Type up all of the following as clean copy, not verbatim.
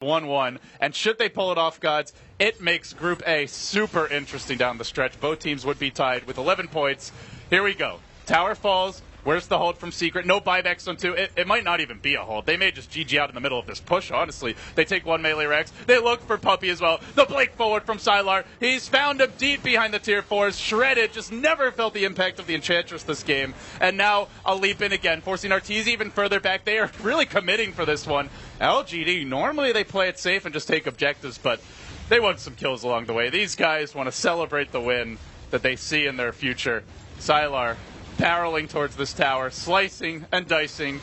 1-1, and should they pull it off, gods, it makes Group A super interesting down the stretch. Both teams would be tied with 11 points. Here we go. Tower falls. Where's the hold from Secret? No buybacks on 2. It might not even be a hold. They may just GG out in the middle of this push, honestly. They take 1 melee Rex. They look for Puppey as well. The Blake forward from Sylar. He's found him deep behind the tier 4s. Shredded. Just never felt the impact of the Enchantress this game. And now a leap in again, forcing Arteezy even further back. They are really committing for this one. LGD, normally they play it safe and just take objectives, but they want some kills along the way. These guys want to celebrate the win that they see in their future. Sylar barreling towards this tower, slicing and dicing,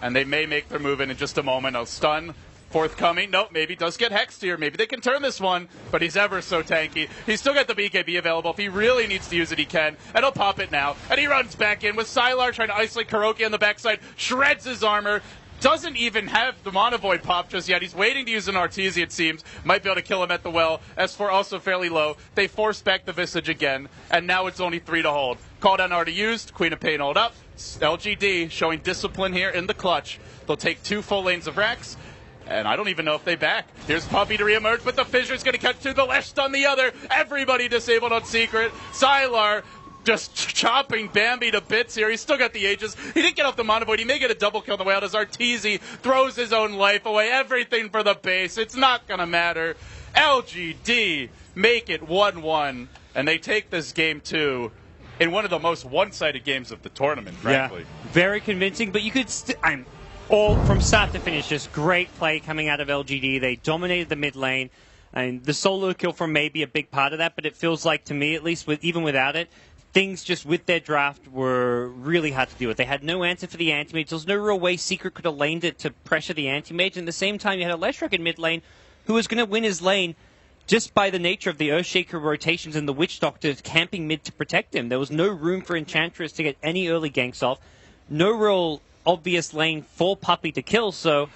and they may make their move in just a moment. A stun forthcoming. Nope, maybe does get hexed here. Maybe they can turn this one, but he's ever so tanky. He's still got the BKB available. If he really needs to use it, he can, and he'll pop it now. And he runs back in with Sylar trying to isolate Kuroki on the backside, shreds his armor. Doesn't even have the Monovoid pop just yet. He's waiting to use an Arteezy, it seems. Might be able to kill him at the well. S4 also fairly low. They force back the Visage again, and now it's only 3 to hold. Call down already used. Queen of Pain hold up. LGD showing discipline here in the clutch. They'll take 2 full lanes of Rex, and I don't even know if they back. Here's Puppey to reemerge, but the Fissure's going to catch 2. The Lesh stun the other. Everybody disabled on Secret. Sylar just chopping Bambi to bits here. He's still got the Aegis. He didn't get off the Monovoid. He may get a double kill on the way out as Arteezy throws his own life away. Everything for the base. It's not going to matter. LGD make it 1-1, and they take this game 2 in one of the most one-sided games of the tournament, frankly. Yeah, very convincing, but you could all from start to finish, just great play coming out of LGD. They dominated the mid lane, and the solo kill from may be a big part of that, but it feels like, to me at least, even without it, things just with their draft were really hard to deal with. They had no answer for the anti-mage. There was no real way Secret could have laned it to pressure the anti-mage. And at the same time, you had a Leshrac in mid lane who was going to win his lane just by the nature of the Earthshaker rotations and the Witch Doctor camping mid to protect him. There was no room for Enchantress to get any early ganks off. No real obvious lane for Puppey to kill, so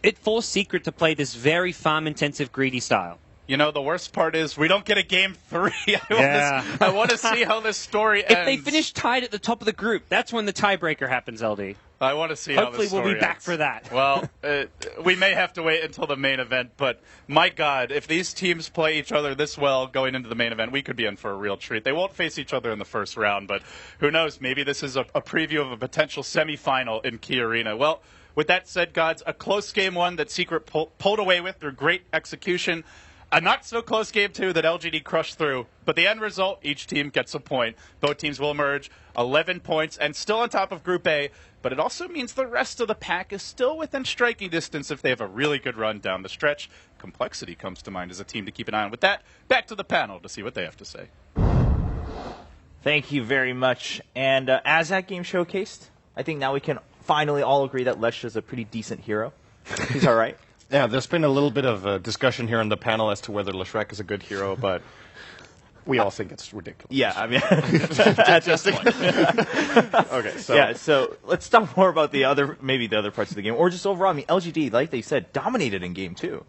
it forced Secret to play this very farm-intensive, greedy style. You know, the worst part is we don't get a game 3. I want to see how this story ends. If they finish tied at the top of the group, that's when the tiebreaker happens, LD. I want to see how this story Hopefully we'll be back ends. for that. Well, we may have to wait until the main event, but my God, if these teams play each other this well going into the main event, we could be in for a real treat. They won't face each other in the first round, but who knows? Maybe this is a preview of a potential semifinal in Key Arena. Well, with that said, gods, a close game 1 that Secret pulled away with through great execution. A not-so-close game 2 that LGD crushed through. But the end result, each team gets a point. Both teams will emerge 11 points and still on top of Group A. But it also means the rest of the pack is still within striking distance if they have a really good run down the stretch. Complexity comes to mind as a team to keep an eye on. With that, back to the panel to see what they have to say. Thank you very much. And as that game showcased, I think now we can finally all agree that Lesh is a pretty decent hero. He's all right. Yeah, there's been a little bit of a discussion here on the panel as to whether Leshrac is a good hero, but we all think it's ridiculous. Yeah, I mean, that's just okay. So yeah, so let's talk more about the other parts of the game, or just overall. I mean, LGD, like they said, dominated in game 2.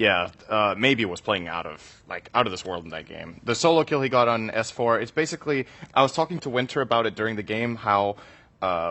yeah, maybe was playing out of this world in that game. The solo kill he got on S4, it's basically, I was talking to Winter about it during the game, how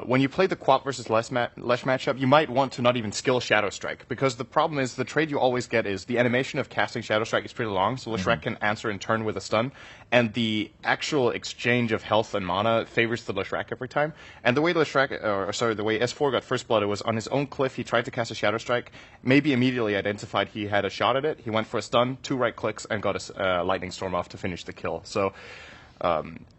when you play the Quap versus Lesh matchup, you might want to not even skill Shadow Strike, because the problem is the trade you always get is the animation of casting Shadow Strike is pretty long, so Leshrac can answer in turn with a stun, and the actual exchange of health and mana favors the Leshrac every time. And the way the way S4 got first blood, it was on his own cliff, he tried to cast a Shadow Strike, maybe immediately identified he had a shot at it, he went for a stun, 2 right clicks, and got a Lightning Storm off to finish the kill. So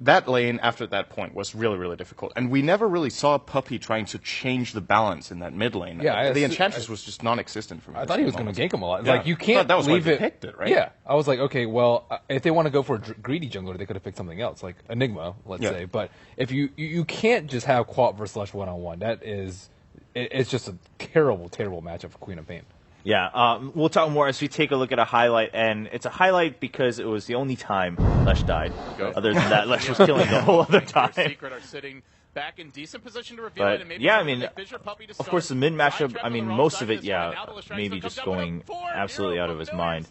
that lane after that point was really, really difficult. And we never really saw Puppey trying to change the balance in that mid lane. Yeah, the Enchantress was just non-existent for me. I thought he was going to gank him a lot. Yeah. Like, you can't that was leave why it. they picked it, right? Yeah. I was like, okay, well, if they want to go for a greedy jungler, they could have picked something else, like Enigma, let's say. But if you can't just have Quap versus Lush one-on-one. That is, it's just a terrible, terrible matchup for Queen of Pain. Yeah, we'll talk more as we take a look at a highlight, and it's a highlight because it was the only time Lesh died. Other than that, Lesh was killing the whole other time. Secret are sitting back in decent position to reveal it, and But maybe yeah, I mean, Puppey to of course, the mid matchup, I mean, most of it, yeah, maybe just going absolutely out of his mind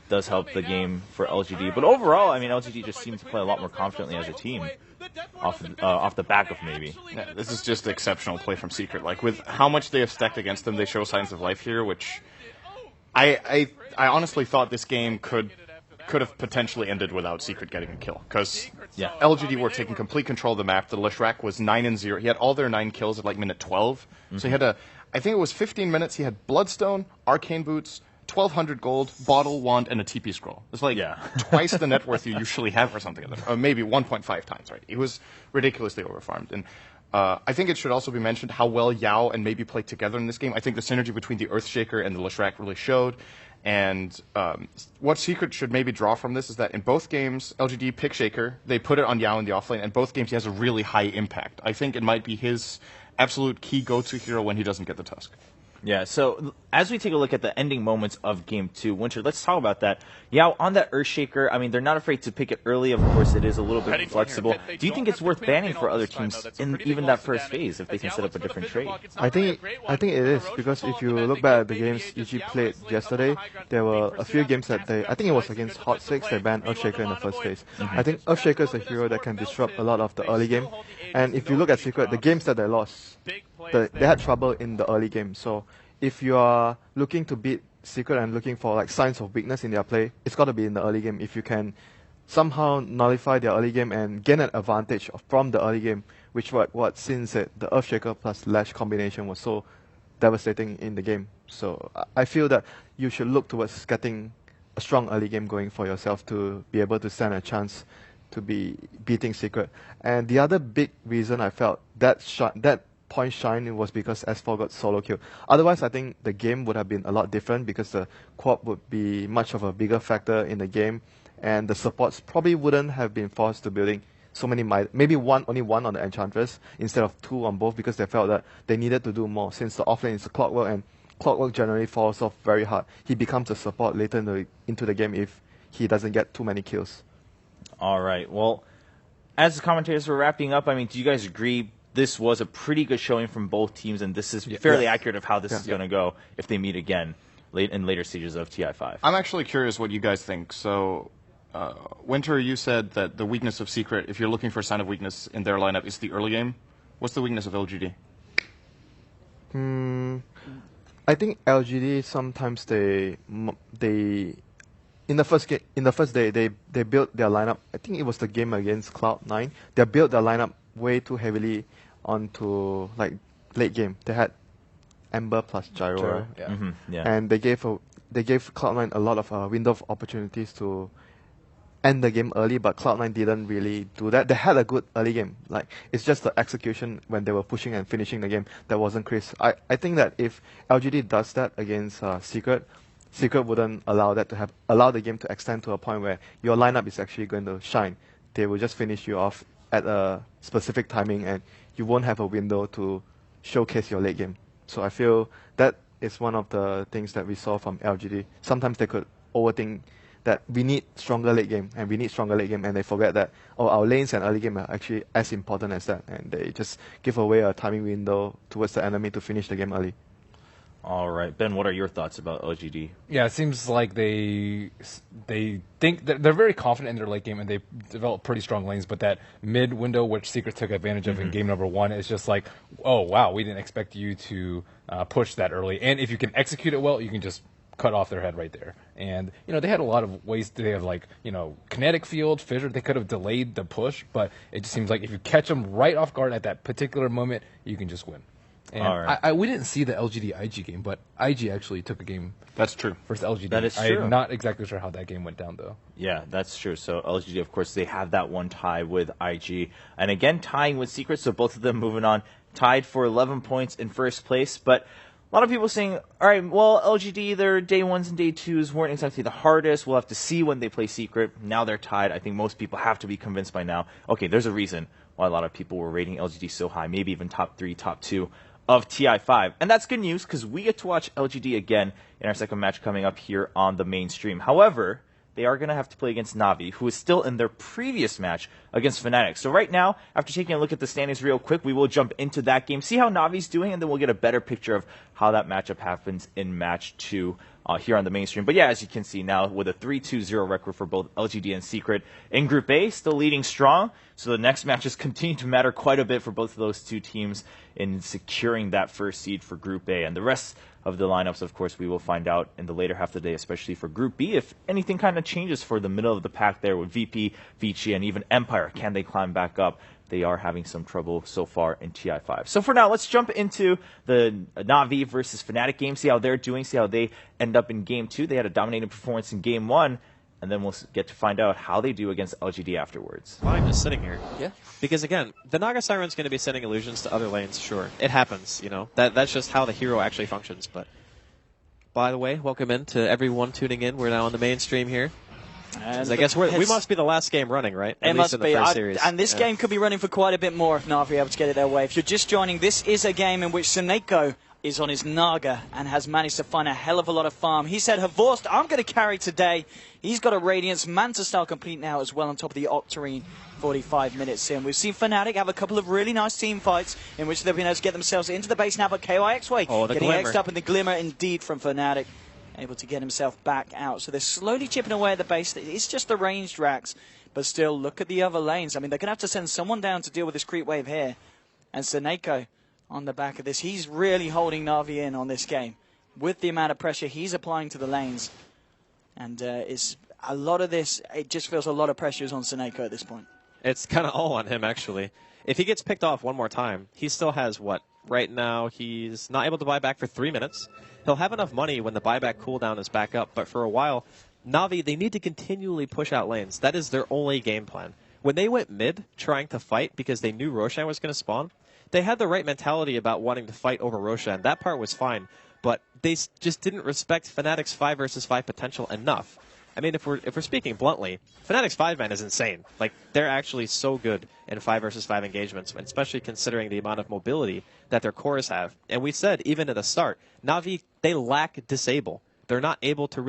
does help the game for LGD. But overall, I mean, LGD just seems to play a lot more confidently as a team. Off the back of maybe. Yeah, this is just exceptional play from Secret. Like, with how much they have stacked against them, they show signs of life here, which I honestly thought this game could have potentially ended without Secret getting a kill, because LGD were taking complete control of the map. The Leshrac was 9-0. He had all their 9 kills at like minute 12. So he had I think it was 15 minutes. He had Bloodstone, Arcane Boots, 1,200 gold, Bottle, Wand, and a TP Scroll. It's like twice the net worth you usually have or something, or maybe 1.5 times, right? He was ridiculously overfarmed. And I think it should also be mentioned how well Yao and Maybe played together in this game. I think the synergy between the Earthshaker and the Leshrac really showed. And what Secret should maybe draw from this is that in both games, LGD pick Shaker, they put it on Yao in the offlane, and both games he has a really high impact. I think it might be his absolute key go-to hero when he doesn't get the Tusk. Yeah, so as we take a look at the ending moments of Game 2, Winter, let's talk about that. Yeah, on that Earthshaker, I mean, they're not afraid to pick it early. Of course, it is a little bit flexible. Do you think it's worth banning for other teams in even that first phase if they can set up a different trade? I think it is, because if you look back at the games EG played yesterday, there were a few games that I think it was against Hot 6, they banned Earthshaker in the first phase. I think Earthshaker is a hero that can disrupt a lot of the early game. And if you look at Secret, the games that they lost, they had trouble in the early game. So if you are looking to beat Secret and looking for like signs of weakness in their play, it's got to be in the early game. If you can somehow nullify their early game and gain an advantage from the early game, which what Sin said, the Earthshaker plus Lash combination was so devastating in the game. So I feel that you should look towards getting a strong early game going for yourself to be able to stand a chance to be beating Secret. And the other big reason I felt that point shine was because S4 got solo kill. Otherwise, I think the game would have been a lot different because the co-op would be much of a bigger factor in the game, and the supports probably wouldn't have been forced to building so many, maybe only one on the Enchantress instead of 2 on both, because they felt that they needed to do more since the offlane is a Clockwork, and Clockwork generally falls off very hard. He becomes a support later into the game if he doesn't get too many kills. All right. Well, as the commentators were wrapping up, I mean, do you guys agree this was a pretty good showing from both teams, and this is fairly accurate of how this is going to go if they meet again in later stages of TI5? I'm actually curious what you guys think. So, Winter, you said that the weakness of Secret, if you're looking for a sign of weakness in their lineup, is the early game. What's the weakness of LGD? I think LGD sometimes they in the first day they built their lineup. I think it was the game against Cloud9. They built their lineup way too heavily onto like late game. They had Ember plus Gyro, and they gave Cloud9 a lot of window of opportunities to end the game early, but Cloud9 didn't really do that. They had a good early game. Like, it's just the execution when they were pushing and finishing the game that wasn't crisp. I think that if LGD does that against Secret wouldn't allow the game to extend to a point where your lineup is actually going to shine. They will just finish you off at a specific timing, and you won't have a window to showcase your late game. So I feel that is one of the things that we saw from LGD. Sometimes they could overthink that we need stronger late game, and they forget that our lanes and early game are actually as important as that, and they just give away a timing window towards the enemy to finish the game early. All right, Ben, what are your thoughts about LGD? Yeah, it seems like they think that they're very confident in their late game, and they develop pretty strong lanes. But that mid window, which Secret took advantage of in game number 1, is just like, oh wow, we didn't expect you to push that early. And if you can execute it well, you can just cut off their head right there. And they had a lot of ways. They have kinetic field, fissure. They could have delayed the push, but it just seems like if you catch them right off guard at that particular moment, you can just win. And all right. we didn't see the LGD IG game, but IG actually took a game. That's true. Versus LGD. That is true. I'm not exactly sure how that game went down, though. Yeah, that's true. So LGD, of course, they have that one tie with IG. And again, tying with Secret, so both of them moving on, tied for 11 points in first place. But a lot of people saying, all right, well, LGD, their day 1s and day 2s weren't exactly the hardest. We'll have to see when they play Secret. Now they're tied. I think most people have to be convinced by now. Okay, there's a reason why a lot of people were rating LGD so high, maybe even top 3, top 2 of TI5. And that's good news because we get to watch LGD again in our second match coming up here on the mainstream. However, they are going to have to play against Navi, who is still in their previous match against Fnatic. So right now, after taking a look at the standings real quick, we will jump into that game, see how Navi's doing, and then we'll get a better picture of how that matchup happens in match 2 here on the mainstream. But yeah, as you can see now, with a 3-2-0 record for both LGD and Secret in Group A, still leading strong. So the next matches continue to matter quite a bit for both of those two teams in securing that first seed for Group A. And the rest of the lineups, of course, we will find out in the later half of the day, especially for Group B, if anything kind of changes for the middle of the pack there with VP, Vici, and even Empire. Can they climb back up? They are having some trouble so far in TI5. So for now, let's jump into the Na'Vi versus Fnatic game, see how they're doing, see how they end up in Game 2. They had a dominating performance in Game 1, and then we'll get to find out how they do against LGD afterwards. I'm just sitting here. Yeah. Because, again, the Naga Siren's going to be sending illusions to other lanes, sure. It happens, you know. That's just how the hero actually functions. But, by the way, welcome in to everyone tuning in. We're now on the mainstream here. And I guess we must be the last game running, right? At it least must in the be. first series. And this game could be running for quite a bit more if Na'Vi are able to get it their way. If you're just joining, this is a game in which Seneko is on his Naga and has managed to find a hell of a lot of farm. He said, Havorst, I'm going to carry today. He's got a Radiance Manta style complete now as well on top of the Octarine 45 minutes in. We've seen Fnatic have a couple of really nice team fights in which they've been able to get themselves into the base now, but KYXway getting Glimmer. X'd up in the Glimmer indeed from Fnatic. Able to get himself back out. So they're slowly chipping away at the base. It's just the ranged racks. But still, look at the other lanes. I mean, they're going to have to send someone down to deal with this creep wave here. And Seneko on the back of this. He's really holding Na'Vi in on this game with the amount of pressure he's applying to the lanes. And it's a lot of this, it just feels a lot of pressure is on Seneko at this point. It's kind of all on him, actually. If he gets picked off one more time, he still has, what? Right now, he's not able to buy back for 3 minutes. He'll have enough money when the buyback cooldown is back up, but for a while, Na'Vi, they need to continually push out lanes. That is their only game plan. When they went mid trying to fight because they knew Roshan was going to spawn, they had the right mentality about wanting to fight over Roshan. That part was fine, but they just didn't respect Fnatic's 5 versus 5 potential enough. I mean, if we're speaking bluntly, Fnatic's 5-man is insane. Like, they're actually so good in 5 versus 5 engagements, especially considering the amount of mobility that their cores have. And we said, even at the start, Na'Vi, they lack disable. They're not able to really